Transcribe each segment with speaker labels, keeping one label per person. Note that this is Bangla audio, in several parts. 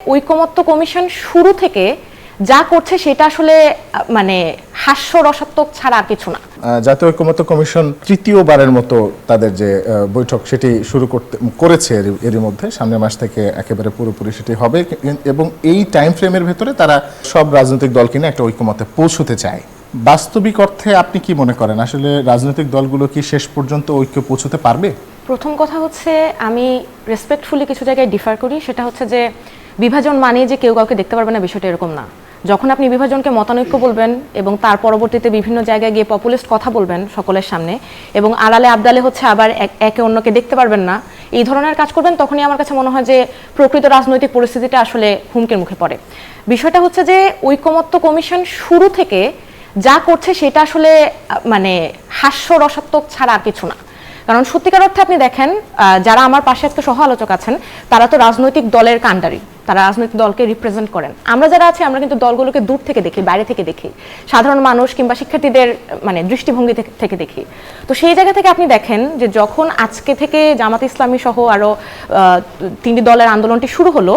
Speaker 1: ঐকমত্য কমিশন শুরু থেকে যা করছে সেটা আসলে মানে হাস্যরসাত্মক ছাড়া আর কিছু না।
Speaker 2: জাতীয় ঐকমত্য কমিশন তৃতীয়বারের মতো তাদের যে বৈঠক সেটি শুরু করেছে এরই মধ্যে সামনের মাস থেকে একেবারে পুরোপুরি সেটি হবে এবং এই টাইম ফ্রেমের ভেতরে তারা সব রাজনৈতিক দলকে নিয়ে একটা ঐকমত্যে পৌঁছতে চায়। বাস্তবিক অর্থে আপনি কি মনে করেন আসলে রাজনৈতিক দলগুলো কি শেষ পর্যন্ত ঐক্য পৌঁছতে পারবে?
Speaker 1: প্রথম কথা হচ্ছে আমি রেসপেক্টফুলি কিছু জায়গায় ডিফার করি, সেটা হচ্ছে যে বিভাজন মানে যে কেউ কাউকে দেখতে পারবে না, বিষয়টা এরকম না। যখন আপনি বিভাজনকে মতানৈক্য বলবেন এবং তার পরবর্তীতে বিভিন্ন জায়গায় গিয়ে পপুলিস্ট কথা বলবেন সকলের সামনে এবং আড়ালে আবদালে হচ্ছে আবার একে অন্যকে দেখতে পারবেন না, এই ধরনের কাজ করবেন, তখনই আমার কাছে মনে হয় যে প্রকৃত রাজনৈতিক পরিস্থিতিটা আসলে হুমকির মুখে পড়ে। বিষয়টা হচ্ছে যে ঐকমত্য কমিশন শুরু থেকে যা করছে সেটা আসলে মানে হাস্যরসাত্মক ছাড়া আর কিছু না। কারণ সত্যিকার অর্থে আপনি দেখেন, যারা আমার পাশে একটা সহ আলোচক আছেন তারা তো রাজনৈতিক দলের কাণ্ডারি, তারা রাজনৈতিক দলকে রিপ্রেজেন্ট করেন। আমরা যারা আছি আমরা কিন্তু দলগুলোকে দূর থেকে দেখি, বাইরে থেকে দেখি, সাধারণ মানুষ কিংবা শিক্ষার্থীদের মানে দৃষ্টিভঙ্গি থেকে দেখি। তো সেই জায়গা থেকে আপনি দেখেন যে যখন আজকে থেকে জামাত ইসলামী সহ আরও 3টি দলের আন্দোলনটি শুরু হলো,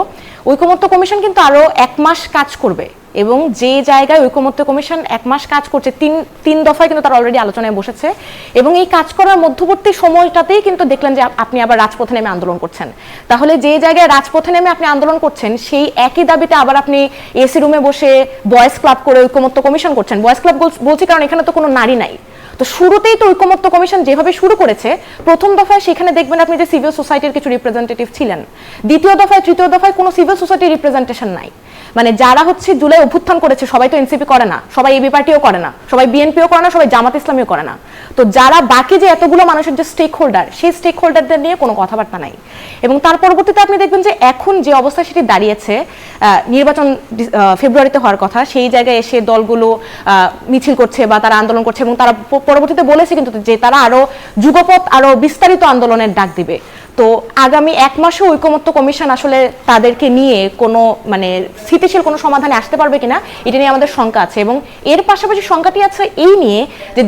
Speaker 1: ঐকমত্য কমিশন কিন্তু আরও 1 মাস কাজ করবে এবং যে জায়গায় ঐকমত্য কমিশন 1 মাস কাজ করছে, তিন দফায় কিন্তু তারা অলরেডি আলোচনায় বসেছে এবং এই কাজ করার মধ্যবর্তী সময়টাতেই কিন্তু দেখলেন যে আপনি আবার রাজপথে নেমে আন্দোলন করছেন। তাহলে যে জায়গায় রাজপথে নেমে আপনি আন্দোলন করছেন সেই একই দাবিতে আবার আপনি এসি রুমে বসে বয়েজ ক্লাব করে ঐকমত্য কমিশন করছেন। বয়েজ ক্লাব বলছি কারণ এখানে তো কোনো নারী নাই। তো শুরুতেই তো ঐকমত্য কমিশন যেভাবে শুরু করেছে, প্রথম দফায় সেখানে দেখবেন আপনি যে সিভিল সোসাইটির কিছু রিপ্রেজেন্টেটিভ ছিলেন, দ্বিতীয় দফায় তৃতীয় দফায় কোনো সিভিল সোসাইটির রিপ্রেজেন্টেশন নাই। মানে যারা হচ্ছে জুলাই অভ্যুত্থান করেছে সবাই তো এনসিপি করে না, সবাই এবি পার্টিও করে না, সবাই বিএনপিও করে না, সবাই জামাত ইসলামীও করে না। তো যারা বাকি যে এতগুলো মানুষের যে স্টেক হোল্ডার, সেই স্টেক হোল্ডারদের নিয়ে কোনো কথাবার্তা নাই। এবং তার পরবর্তীতে আপনি দেখবেন যে এখন যে অবস্থা সেটি দাঁড়িয়েছে, নির্বাচন ফেব্রুয়ারিতে হওয়ার কথা, সেই জায়গায় এসে দলগুলো মিছিল করছে বা তারা আন্দোলন করছে এবং তারা পরবর্তীতে বলেছে কিন্তু যে তারা আরো যুগপৎ আরো বিস্তারিত আন্দোলনের ডাক দিবে। তো আগামী 1 মাসে ঐকমত্য কমিশন আসলে তাদেরকে নিয়ে কোনো মানে স্থিতিশীল কোনো সমাধানে আসতে পারবে কিনা এটা নিয়ে আমাদের শঙ্কা আছে। এবং এর পাশাপাশি শঙ্কাটি আছে এই নিয়ে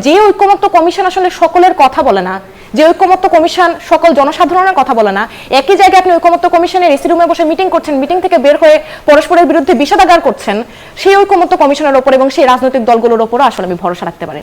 Speaker 1: যে ঐকমত্য কমিশন আসলে সকলের কথা বলে না, যে ঐকমত্য কমিশন সকল জনসাধারণের কথা বলে না, একই জায়গায় আপনি ঐকমত্য কমিশনের এসি রুমে বসে মিটিং করছেন, মিটিং থেকে বের হয়ে পরস্পরের বিরুদ্ধে বিষোদ্গার করছেন, সেই ঐকমত্য কমিশনের ওপর এবং সেই রাজনৈতিক দলগুলোর ওপরও আসলে আমি ভরসা রাখতে পারি না।